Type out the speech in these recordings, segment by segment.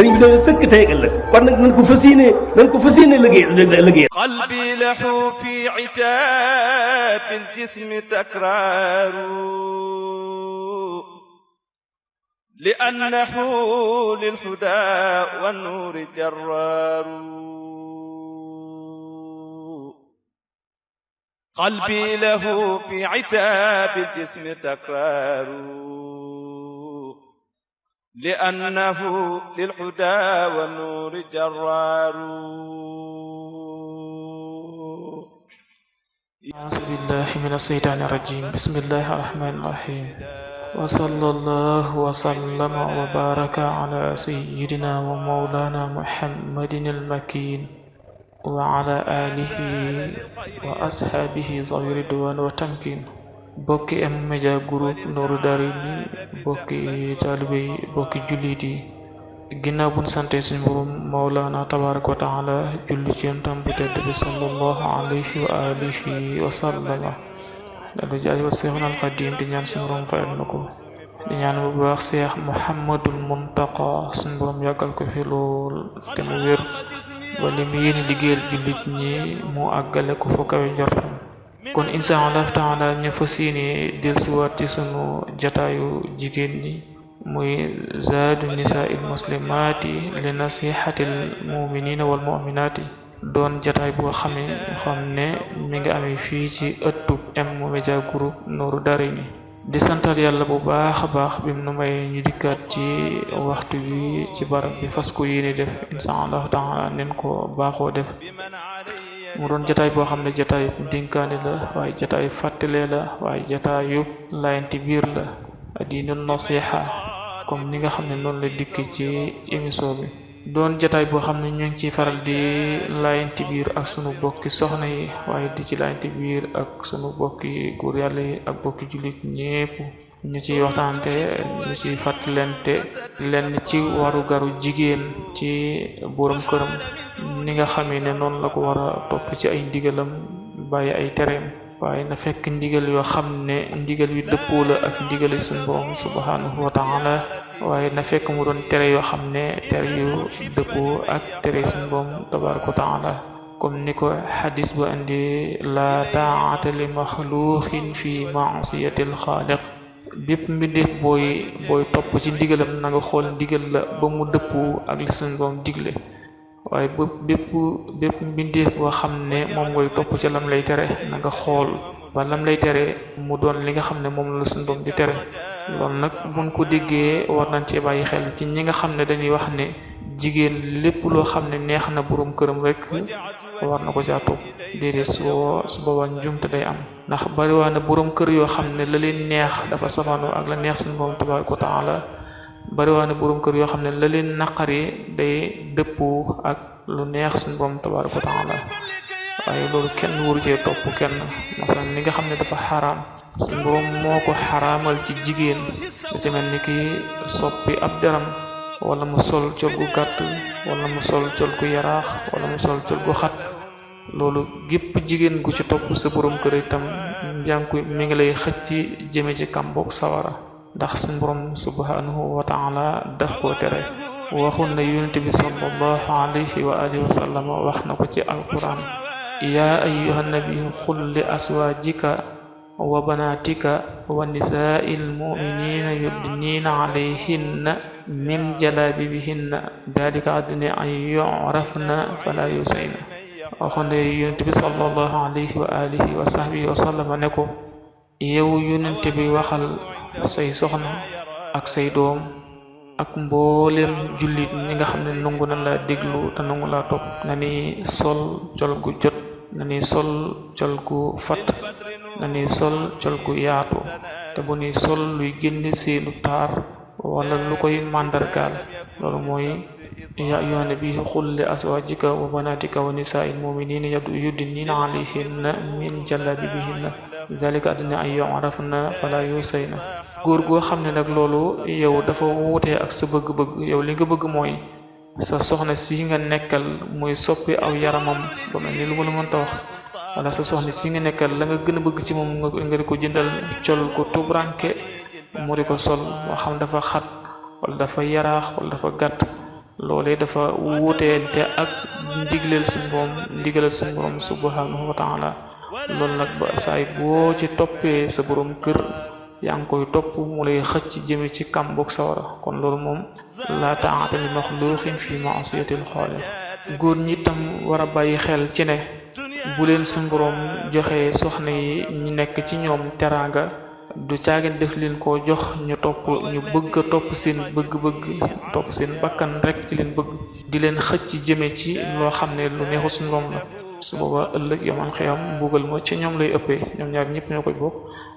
sëriñ bi doon sëkk tey ak ëllëg kon nag nañ ko fas yéene liggéey qalbi lahu fi itaab al-jismi takraaru li annahu lil hudaa wan nuuri jarraaru qalbi lahu fi itaab al-jismi takraaru li annahu lil hudaa wan nuuri jarraaru. A'uuzu billaahi mina shaytaani rajiim. Bismillaahi rahmaani rahiim. Wa sallallaahu wa sallama wa baaraka alaa sayyidinaa wa mawlaanaa Muhammadin al-makiin wa alaa aalihi wa ashaabihi zawi ridwaan wa tamkiin. Bokki M-Media Group Nourou Darayni, bokki taalibe yi, bokki jullit yi, ginnaaw buñ sante suñu Boroom Mawlaana tabaaraka wa taala julli ci Yonentam bu tedd bi sallallahu alayhi wa alihi wa sallama dalu jaajëfal Seexuna al Xadiim di ñaan suñu Boroom fayal na ko di ñaan bu baax Seex Muhammadul Muntaqa suñu Boroom yàggal ko fi lool te mu wér ba li mu yéene liggéeyal jullit ñi mu àggale ko fa kawe njortam. Kon insha Allah taala ñu fas yéene dellusiwaat ci sunu jataayu jigéen ñi muy zaadu nisaa'il muslimaati li nasihatil mu'minina wal mu'minaati doon jataay boo xam ne mi ngi amee fii ci ëttub M-Media Group Nourou Darayni di santal yàlla bu baax a baax bi mu nu may ñu dikkaat ci waxtu wi ci barab bi fas ko yéene def insha Allah taala nen ko baaxoo def mu doon jataay boo xam ne jataay dénkaane la waaye jataay fàttalee la waaye jataayu laayante biir la diinu nasiha comme ni nga xam ne noonu la dikk ci émission bi doon jataay boo xam ne ñu ngi ciy faral di laayante biir ak sunu bokki soxna yi waaye di ci laayante biir ak sunu bokki góor yàlla yi ak bokki jullit ñépp ñu ciy waxtaante ñu ciy fàttalente lenn ci waru garu jigéen ci borom këram ni nga xamee ne noonu la ko war a topp ci ay ndigalam bàyyi ay tereem waaye na fekk ndigal yoo xam ne ndigal yu dëppoo la ak ndigal yi suñu borom subhanahu wa taala waaye na fekk mu doon tere yoo xam ne tere yu dëppoo ak tere suñu borom tabaraka wa taala comme ni ko xadis ba andi la taa'ata li maxluuqin fi ma'siyatil xaaliq bépp mbindeef booy topp ci ndigalam na nga xool ndigal la ba mu dëppoo ak li suñu borom digle waaye bépp mbindeef boo xam ne moom ngay topp ca lam lay tere na nga xool ba lam lay tere mu doon li nga xam ne moom la suñu doom di tere loolu nag buñ ko déggee war nañ cee bàyyi xel ci ñi nga xam ne dañuy wax ne jigéen lépp loo xam ne neex na boroom këram rek war na ko caa topp déedéet su boobaa njumte day am ndax bariwaa na boroom kër yoo xam ne la leen neex dafa safaanoo ak la neex suñu borom tabaaraka wa taala bariwaa na boroom kër yoo xam ne la leen naqari day dëppoo ak lu neex suñu borom tabaaraka wa taala waaye loolu kenn waru cee topp kenn masalan li nga xam ne dafa xaraam suñu borom moo ko xaraamal ci jigéen da ci mel ni ki soppi ab deram wala mu sol col gu gàtt wala mu sol col gu yaraax wala mu sol col gu xat loolu gépp jigéen gu ci topp sa borom kër itam njànku mi ngi lay xëcc jëme ci kàmboog sawara ndax suñu borom subhanahu wa taala daf koo tere waxoon na yonent bi sallallahu alayhi wa alihi wa sallam wax na ko ci alquran yaa ayyuhan nabiyyu qul li aswaajika wa banaatika wa nisaa'il mu'miniina yudniina alayhinna min jalaabibihinna daalika adnaa an yu'rafna falaa yusayna waxoon na yonent bi sallallahu alayhi wa alihi wa sahbihi wa sallam ne ko yow yonent bi waxal say soxna ak say doom ak mboolem jullit ñi nga xam ne nangu na la déglu te nangu la topp na ni sol col gu jot na ni sol col gu fat na ni sol col gu yaatu te bu ni sol luy génne seenu taar wala lu koy màndargaal loolu mooy yaa ayyuhan nabiyyu qul li azwaajika wa banaatika wa nisaa'il mu'miniina yudniina alayhinna min jalaabibihinna zaalika adnaa an yu'rafna falaa yusayna góor goo xam ne nag loolu yow dafa wuutee ak sa bëgg-bëgg yow li nga bëgg mooy sa soxna si nga nekkal muy soppi aw yaramam ba mel ni lu ma la mënta wax wala sa soxna si nga nekkal la nga gën a bëgg ci moom nga di ko jëndal col ko tubranke mu di ko sol moo xam dafa xat wala dafa yaraax wala dafa gàtt loolee dafa wuuteente ak ndigalal suñu borom subhanahu wa taala. loolu nag ba saay boo ci toppee sa borom kër yaa ngi koy topp mu lay xëcc jëme ci kàmboog sawara. kon loolu moom la ta'ata li maxluqin fi ma'siyatil xaaliq. góor ñi tam war a bàyyi xel ci ne bu leen suñu borom joxe soxna yi ñu nekk ci ñoom teraanga du caagin def leen koo jox ñu bëgg a topp seen bëgg-bëgg, topp seen bakkan rek ci leen bëgg, di leen xëcc jëme ci loo xam ne lu neexu suñu borom la. su booba ëllëg yoman xiyam mbugal ma ci ñoom lay ëppee, ñoom ñaar ñëpp ñoo koy bokk.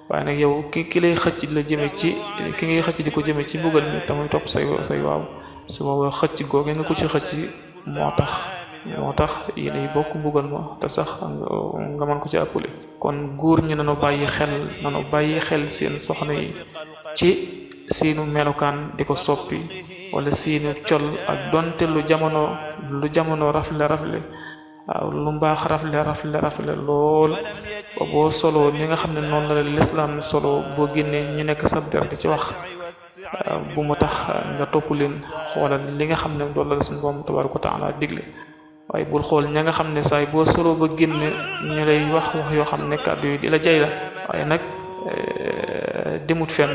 waaye nag yow ki lay xëcc la jëme ci ki ngay xëcc di ko jëme ci mbugal mi tamuy topp say waaw, su booba xëcc googe nga ko ci xëcc moo tax yéenay bokk mbugal ma te sax nga mën ko ci àppule. kon góor ñi nanu bàyyi xel seen soxna yi ci seenu melokaan di ko soppi wala seenu col ak donte lu jamono rafle waaw lu mbaax rafle lool ba boo solo ni nga xam ne noonu la lislaam solo boo génnee ñu nekk sab der di ci wax bu mu tax nga topp leen. xoolal li nga xam ne loolu la suñu borom tabaaraka wa taala digle, waaye bul xool ña nga xam ne saay boo solo ba génn ñu lay wax yoo xam ne kàddu yi di la jay la, waaye nag demut fenn.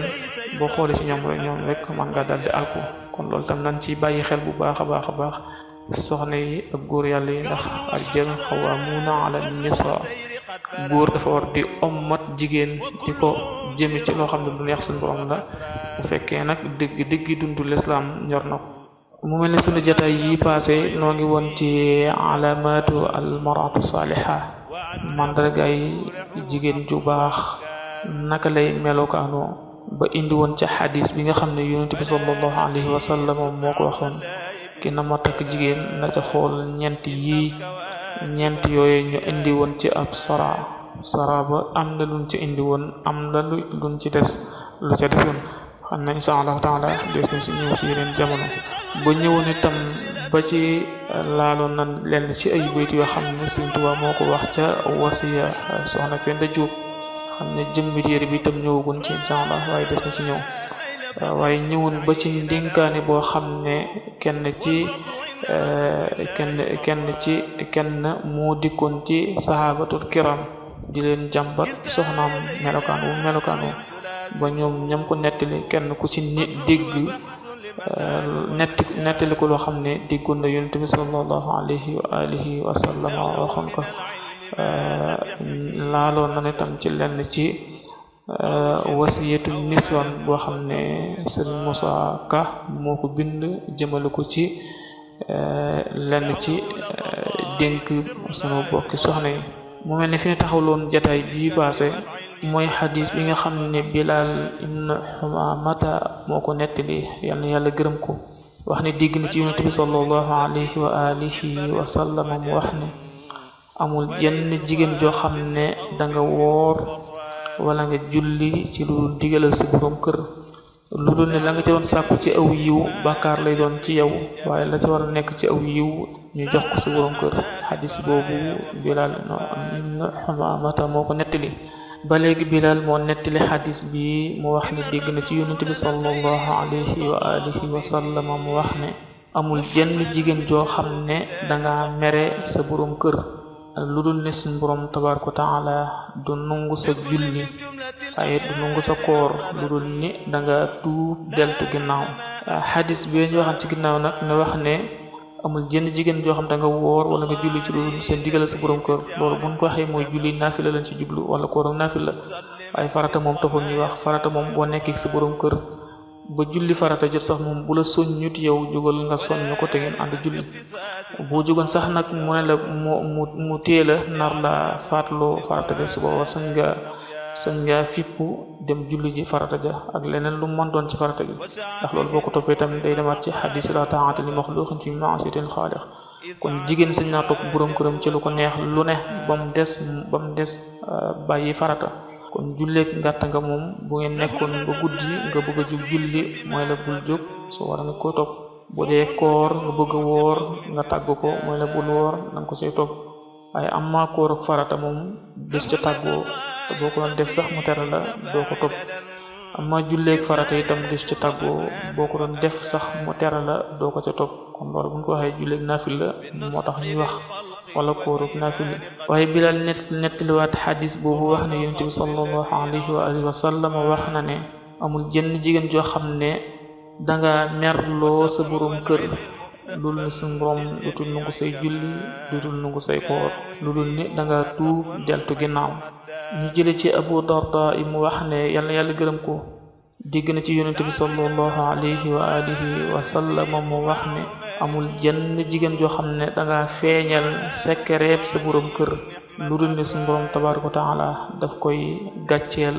boo xoolee ci ñoom rek man nga daldi alko. kon loolu tam nañ ci bàyyi xel bu baax a baax soxna yi ak góor yàlla yi, ndax ar-rijaalu qawwaamuuna ala nisaa. góor dafa war di ommat jigéen di ko jëme ci loo xam ne lu neex suñu borom la, bu fekkee nag dëgg dundu lislaam ñor na ko. mu mel ne sunu jotaay yi passé noo ngi woon ci alaamaatu al-mar'atu saaliha, mandargaay jigéen ju baax naka lay melokaanoo, ba indi woon ca xadis bi nga xam ne yonent bi sallallahu alayhi wa sallam moo ko waxoon ki na ma takk jigéen na ca xool ñeent yooyu ñu indi woon ci ab sara ba am na luñ ci indi woon, am na luñ ci lu ca desoon. xam na insha allahu taala des na ci ñëw ci yeneen jamono. ba ñëwoon itam ba ci laaloon na lenn ci ay bayt yoo xam ne Sëriñ Tuubaa moo ko wax ca wasiya soxna Penda Jóob. xam ne jëmmi téere bi itam ñëwagun ci insha allah, waaye des na ci ñëw. waaye ñëwoon ba ci ndénkaane boo xam ne kenn moo dikkoon ci sahabatul kiram di leen jàmbat soxnaam melokaanu ba ñoom ñam ko nettali kenn ku ci nit dégg nettali ko loo xam ne déggoon na yonent bi sallallahu alayhi wa alihi wa sallam waxoon ko. laaloon na ne tam ci lenn ci wasiyatu niswan boo xam ne Sëriñ Musa Ka moo ko bind jëmale ko ci lenn ci dénk sunu bokki soxna yi. mu mel ne fi ñu taxawloon jataay bii paase mooy xadis bi nga xam ne Bilal ibn Humamata moo ko nettali, yal na yàlla gërëm ko. wax ne dégg na ci yonent bi sallallahu alayhi wa alihi wa sallam mu wax ne amul jenn jigéen joo xam ne danga woor wala nga julli ci lu digalal sa borom kër lu dul ne la nga ci doon sàkku ci aw yiw bàkkaar lay doon ci yow, waaye la ci war a nekk ci aw yiw ñu jox ko sa borom kër. xadis boobu Bilal ibn Humamata moo ko nettali. ba léegi Bilal moo nettali xadis bi mu wax ne dégg na ci yonent bi sallallahu alayhi wa alihi wa sallam mu wax ne amul jenn jigéen joo xam ne danga mere sa borom kër lu dul ne suñ borom tabaaraka wa taala du nungu sa julli waaye du nungu sa koor lu dul ni danga tuub deltu ginnaaw. xadis bi ñu waxan ci ginnaaw nag ne wax ne amul jenn jigéen joo xam da nga woor wala nga julli ci lu dul seen digal sa borom kër. loolu buñ ko waxee mooy julli naafila lañ ci jublu wala koor ak naafila, waaye farata moom taxul ñuy wax. farata moom boo nekkee sa borom kër ba julli farata jot sax moom bu la soññut yow jógal nga soññ ko te ngeen ànd julli. boo jógoon sax nag mu ne la mu téela nar la faatloo farata ja, su booba sañ nga fippu dem julli ji farata ja ak leneen lu mën doon ci farata ji, ndax loolu boo ko toppee tamit day demaat ci xadiis la ta'ata li maxluqin fi ma'siyatil xaaliq. kon jigéen sañ naa topp borom këram ci lu ko neex lu ne ba mu des bàyyi farata. kon julleek ngàtt nga moom bu ngeen nekkoon ba guddi nga bëgg a jóg julli mooy la bul jóg, soo war nga ko topp. bu dee koor nga bëgg a woor nga tàgg ko mooy la bul woor na nga ko say topp. waaye am maa koor ak farata moom des ca tàggoo te boo ko doon def sax mu tere la doo ko topp. amma julleeg farata itam dis ci tàggoo boo ko doon def sax mu tere la doo ko ca topp kon loolu buñ ko waxee julleeg naafil la moo tax ñuy wax wala kóorub naafil waaye Bilaal nettaliwaat xadis boobu wax ne yonent bi sallallahu alayhi wa alihi wa sallam wax na ne amul jënn jigéen joo xam ne danga merloo sa borom kër lu dul suñu borom dutul nungu say julli dutul nungu say koor lu dul ni danga tuub deltu ginnaaw ñu jële ci Abu Darda mu wax ne yàlla gërëm ko dégg na ci yonent bi sallallahu alayhi wa alihi wa sallam mu wax ne amul jenn jigéen joo xam ne danga feeñal sekkereeb sa borom kër lu dul ni suñu borom tabaaraka wa taala daf koy gàcceel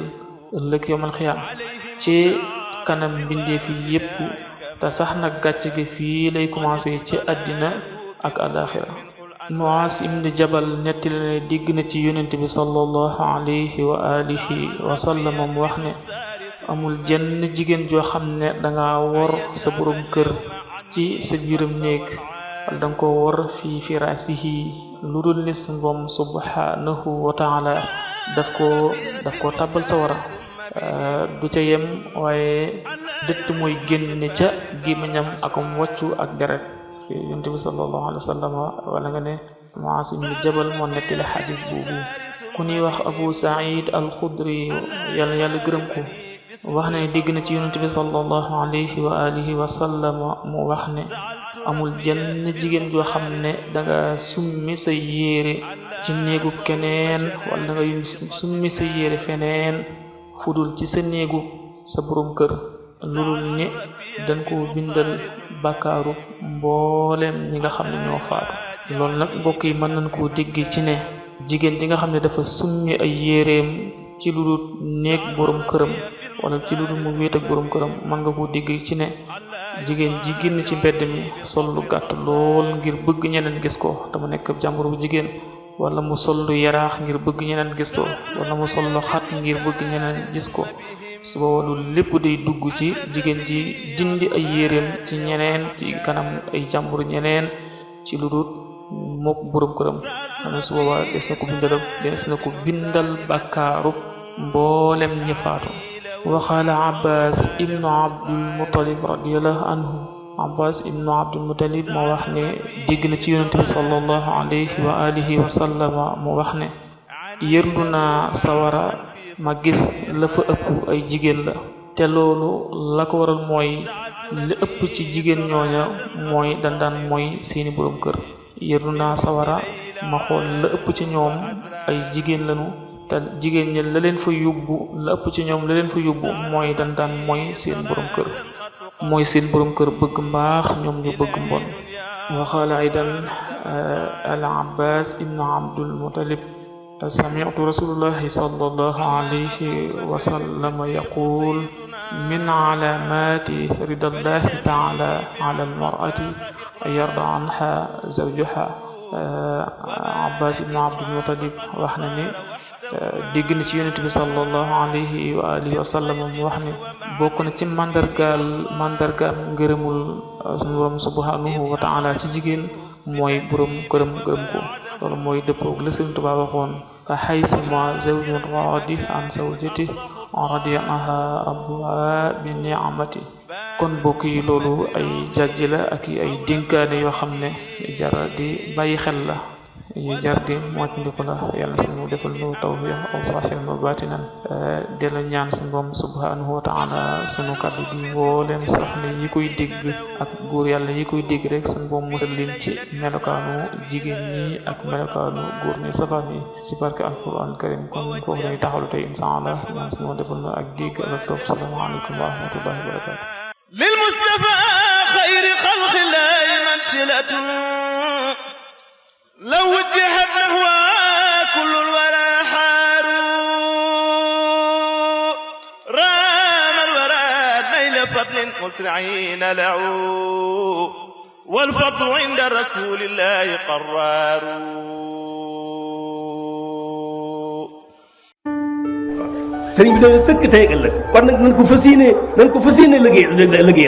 ëllëg yawmal xiyaam ci kanam mbindeef yi yépp te sax nag gàcce gi fii lay commencé ci àddina ak alaxira Muaaz ibn Jabal nettali ne dégg na ci yonent bi sallallahu alayhi wa alihi wa sallam mu wax ne amul jenn jigéen joo xam ne danga wor sa borom kër ci sa biiram néeg wala danga ko wor fi firaasihi lu dul ni suñu Boroom subhanahu wa taala daf ko tàbbal sa wara du ca yem waaye dëtt mooy génne ca gémmiñam akom wàccu ak deret yonent bi sallallahu alayhi wa sallam wala nga ne Muaaz ibn Jabal moo nettali xadis boobu ku ñuy wax Abu Saïd al-Xudri yàlla gërëm ko wax ne dégg na ci yonent bi sallallahu alayhi wa alihi wa sallam mu wax ne amul jenn jigéen joo xam ne danga summi sa yére ci néegu keneen wala danga summi sa yére feneen fudul ci sa néegu sa borom kër lulul ni dañ ko bindal bàkkaaru mboolem ñi nga xam ne ñoo faatu loolu nag mbokk yi mën nañ koo dégg ci ne jigéen ji nga xam ne dafa summi ay yéreem ci lu dul néeg borom këram wala ci lu dul mu wéet ak borom këram mën nga koo dégg ci ne jigéen ji génn ci mbedd mi sol lu gàtt lool ngir bëgg ñeneen gis ko dama nekk jàmbur bu jigéen wala mu sol lu yaraax ngir bëgg ñeneen gis ko wala mu sol lu xat ngir bëgg ñeneen gis ko su boobaa loolu lépp day dugg ci jigéen ji dindi ay yéreem ci ñeneen ci kanam ay jàmbur ñeneen ci lu dul mook borom këram xanaa su boobaa des na ko bindal bàkkaaru mboolem ñi faatu waxaala Abbas ibnu Abdul Muttalib radiyallahu anhu Abbas ibnu Abdul Muttalib moo wax ne dégg na ci yonent bi sallallahu alayhi wa alihi wa sallama mu wax ne yërlu naa sawara ma gis la fa ëpp ay jigéen la te loolu la ko waral mooy li ëpp ci jigéen ñooña mooy dandaan mooy seeni borom kër yërlu naa sawara ma xool la ëpp ci ñoom ay jigéen lañu te jigéen ñi la leen fa yóbbu la ëpp ci ñoom la leen fa yóbbu mooy dandaan mooy seen borom kër bëgg mbaax ñoom ñu bëgg mbon waxaala aydan al Abbas ibnu Abdul Muttalib sami'tu rasulullahi sallallahu alayhi wa sallam yaqul min alamati ridallahi ta'ala ala al-mar'ati an yarda anha zawjuha Abbas ibnu Abdul Muttalib wax na ne dégg na ci yonent bi sallallahu alayhi wa alihi wa sallam mu wax ne bokk na ci mandargaal ngërëmul suñu borom subhanahu wa ta'ala ci jigéen mooy borom këram gërëm ko loolu mooy dëppoog la Sëriñ Tuubaa waxoon fa haysuma zawjun radi an zawjati radiya anha rabbuha bi ni'amati kon bokk yi loolu ay jàjj la ak ay dénkaane yoo xam ne jara di bàyyi xel la yi jar di moytandiku la yàlla suñu defal nu tawfiq aw saahiran wa baatinan dela ñaan suñu borom subhanahu wa ta'ala sunu kàddu gi mboolem soxna yi koy dégg ak góor yàlla yi koy dégg rek suñu borom musal leen ci melokaanu jigéen ñi ak melokaanu góor ñi safaan yi ci barke alquran karim kon foofu lay taxawlu tey insha Allah ñaan suñu defal nu ak dégg ak topp salaamaaleykum wa rahmatullahi wa barakatuh lil mustafa xayri xalqillahi mansilatu لو وجهت نحوها كل الورى حاروا رام الورى نيل فضل مسرعين لعوا والفضل عند رسول الله قرار sëriñ bi dañu sëkk tey ëllëg kon nag nañ ko fas yéene liggéey